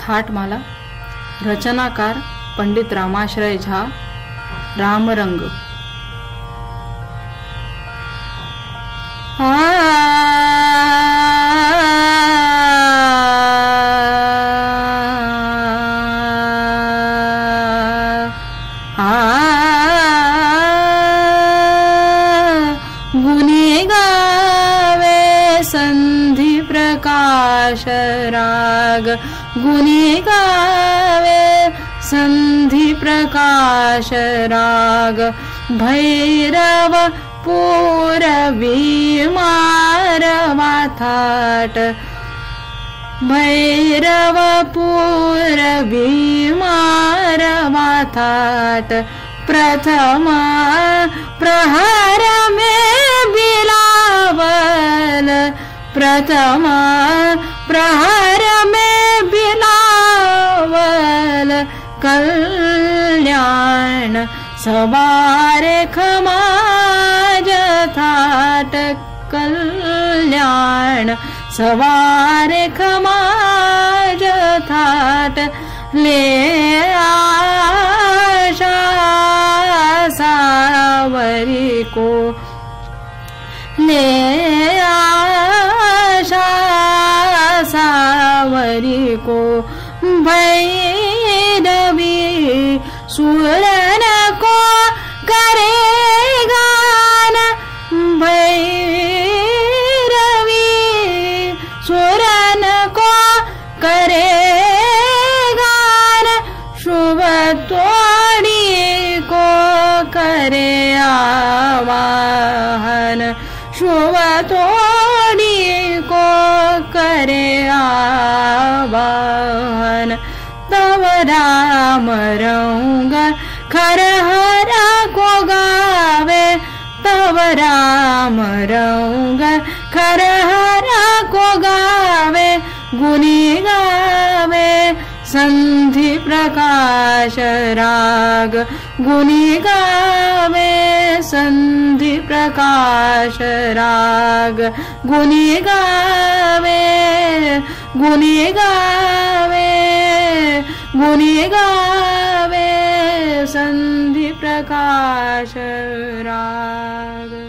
थाटमाला. रचनाकार पंडित रामाश्रय झा. रामरंग. गुणी गावे संधी प्रकाश राग. गुणी गावे संधी प्रकाश राग. भैरव पूरवी मारवा थाट. भैरव पूरवी मारवा थाट. प्रथम प्रहार में बिलावल. प्रथम प्रहार में बिलावल. कल्याण सवारे खमाज थाट. कल्याण सवारे खमाज थाट. ले आशा सावरी को. ले आशा सावरी को. भैरवी सुरन को करे गान. भैरवी सुरन को करे गान. शुभ तोड़ी को करे आवाहन. शुभ तोड़ी को करे आवाहन. तव राम रंग खरहरा को गावे. तव राम रंग खरहरा को गावे. गुणी गावे संधि प्रकाश राग. गुणी गावे संधि प्रकाश राग. गुणी गावे. गुणी गावे. गुणी गावे संधि प्रकाश राग.